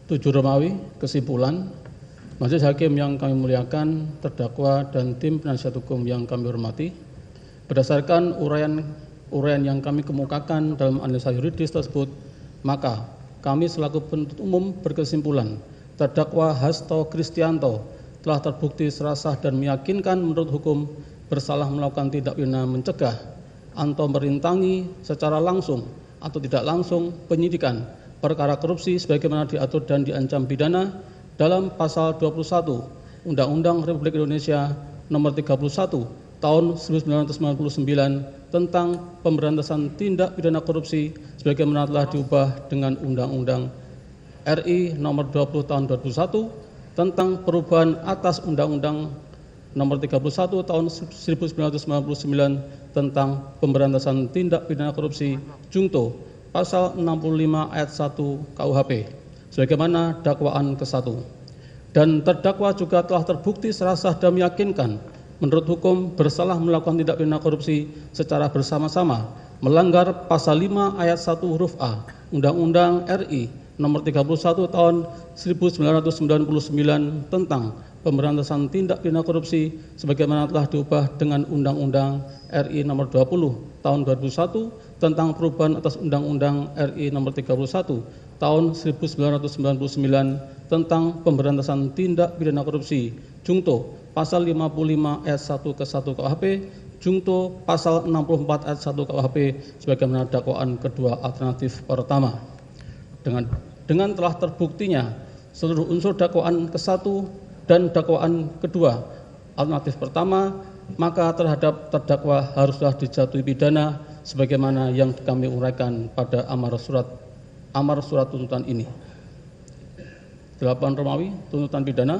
7 Romawi, kesimpulan. Majelis Hakim yang kami muliakan, terdakwa dan tim penasihat hukum yang kami hormati, berdasarkan uraian yang kami kemukakan dalam analisa yuridis tersebut, maka kami selaku penuntut umum berkesimpulan terdakwa Hasto Kristianto telah terbukti serasah dan meyakinkan menurut hukum bersalah melakukan tindak pidana mencegah atau merintangi secara langsung atau tidak langsung penyidikan perkara korupsi sebagaimana diatur dan diancam pidana dalam pasal 21 Undang-Undang Republik Indonesia Nomor 31 Tahun 1999 tentang pemberantasan tindak pidana korupsi sebagaimana telah diubah dengan Undang-Undang RI Nomor 20 Tahun 2001 tentang perubahan atas Undang-Undang Nomor 31 Tahun 1999 tentang pemberantasan tindak pidana korupsi Jungto Pasal 65 ayat 1 KUHP sebagaimana dakwaan ke-1. Dan terdakwa juga telah terbukti serasah dan meyakinkan menurut hukum bersalah melakukan tindak pidana korupsi secara bersama-sama melanggar pasal 5 ayat 1 huruf A Undang-Undang RI Nomor 31 Tahun 1999 tentang pemberantasan tindak pidana korupsi sebagaimana telah diubah dengan Undang-Undang RI Nomor 20 Tahun 2001 tentang perubahan atas Undang-Undang RI Nomor 31 Tahun 1999 tentang pemberantasan tindak pidana korupsi Jungto Pasal 55 ayat 1 ke 1 KUHP Jungto Pasal 64 ayat 1 KUHP sebagaimana dakwaan kedua alternatif pertama. Dengan telah terbuktinya seluruh unsur dakwaan ke-1 dan dakwaan kedua alternatif pertama, maka terhadap terdakwa haruslah dijatuhi pidana sebagaimana yang kami uraikan pada amar surat tuntutan ini. 8 Romawi, tuntutan pidana.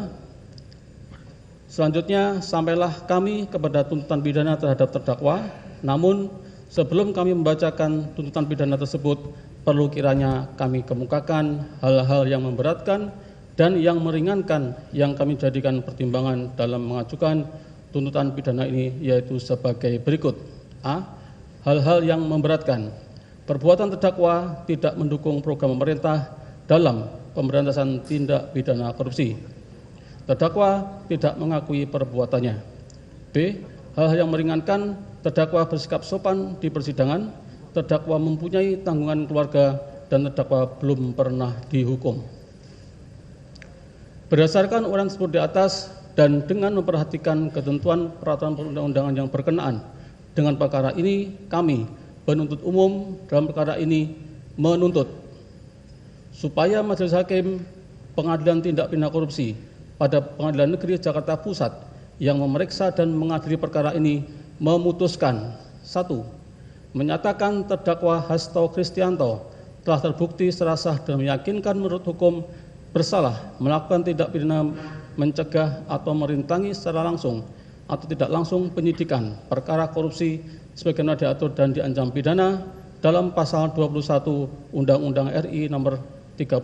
Selanjutnya sampailah kami kepada tuntutan pidana terhadap terdakwa. Namun sebelum kami membacakan tuntutan pidana tersebut, perlu kiranya kami kemukakan hal-hal yang memberatkan dan yang meringankan yang kami jadikan pertimbangan dalam mengajukan tuntutan pidana ini, yaitu sebagai berikut. A. Hal-hal yang memberatkan. Perbuatan terdakwa tidak mendukung program pemerintah dalam pemberantasan tindak pidana korupsi. Terdakwa tidak mengakui perbuatannya. B. Hal-hal yang meringankan. Terdakwa bersikap sopan di persidangan. Terdakwa mempunyai tanggungan keluarga dan terdakwa belum pernah dihukum. Berdasarkan uraian tersebut di atas dan dengan memperhatikan ketentuan peraturan perundang-undangan yang berkenaan dengan perkara ini, kami penuntut umum dalam perkara ini menuntut supaya Majelis Hakim Pengadilan Tindak Pidana Korupsi pada Pengadilan Negeri Jakarta Pusat yang memeriksa dan mengadili perkara ini memutuskan: 1. Menyatakan terdakwa Hasto Kristianto telah terbukti serasah dan meyakinkan menurut hukum bersalah melakukan tindak pidana mencegah atau merintangi secara langsung atau tidak langsung penyidikan perkara korupsi sebagaimana diatur dan diancam pidana dalam pasal 21 Undang-Undang RI Nomor 31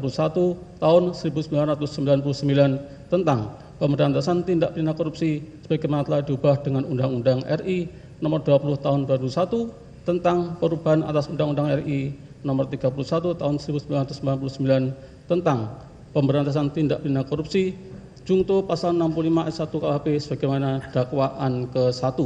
Tahun 1999 tentang pemberantasan tindak pidana korupsi sebagaimana telah diubah dengan Undang-Undang RI Nomor 20 Tahun 2001 tentang perubahan atas Undang-Undang RI Nomor 31 Tahun 1999 tentang pemberantasan tindak pidana korupsi Jungto Pasal 65 ayat 1 KUHP sebagaimana dakwaan ke-1.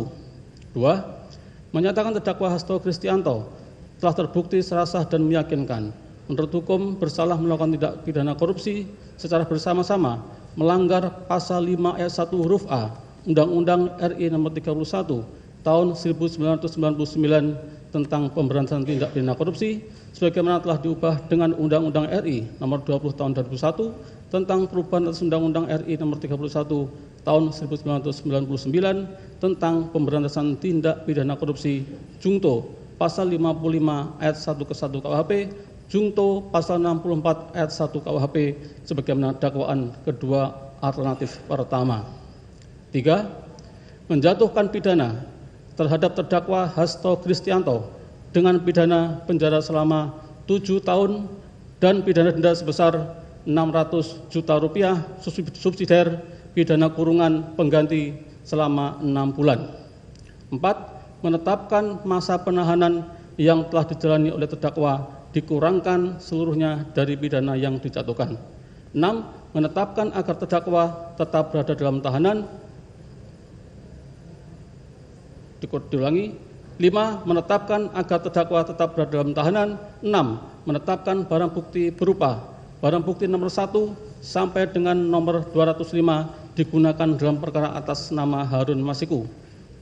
2. Menyatakan terdakwa Hasto Kristianto telah terbukti serasah dan meyakinkan menurut hukum bersalah melakukan tindak pidana korupsi secara bersama-sama melanggar Pasal 5 ayat 1 huruf A Undang-Undang RI Nomor 31 Tahun 1999 tentang pemberantasan tindak pidana korupsi sebagaimana telah diubah dengan Undang-Undang RI Nomor 20 Tahun 2001 tentang perubahan atas Undang-Undang RI Nomor 31 Tahun 1999 tentang pemberantasan tindak pidana korupsi Jungto Pasal 55 ayat 1 ke 1 KUHP Jungto Pasal 64 ayat 1 KUHP sebagaimana dakwaan kedua alternatif pertama. 3. Menjatuhkan pidana terhadap terdakwa Hasto Kristianto dengan pidana penjara selama 7 tahun dan pidana denda sebesar 600 juta rupiah subsidiar pidana kurungan pengganti selama 6 bulan. 4. Menetapkan masa penahanan yang telah dijalani oleh terdakwa dikurangkan seluruhnya dari pidana yang dijatuhkan. 6. Menetapkan agar terdakwa tetap berada dalam tahanan. Diulangi. 5. Menetapkan agar terdakwa tetap berada dalam tahanan. 6. Menetapkan barang bukti berupa barang bukti nomor 1 sampai dengan nomor 205 digunakan dalam perkara atas nama Harun Masiku.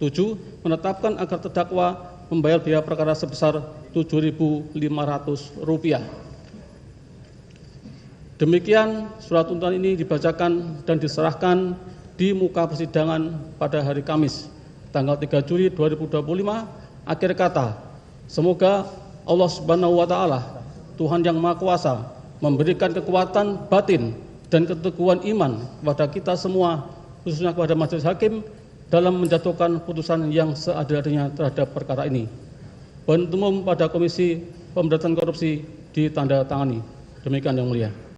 7. Menetapkan agar terdakwa membayar biaya perkara sebesar Rp7.500. Demikian surat tuntutan ini dibacakan dan diserahkan di muka persidangan pada hari Kamis, tanggal 3 Juli 2025. Akhir kata, semoga Allah Subhanahu wa Ta'ala, Tuhan yang Maha Kuasa, memberikan kekuatan batin dan keteguhan iman kepada kita semua, khususnya kepada majelis hakim, dalam menjatuhkan putusan yang seadil-adilnya terhadap perkara ini. Penuntut umum pada Komisi Pemberantasan Korupsi ditandatangani. Demikian yang mulia.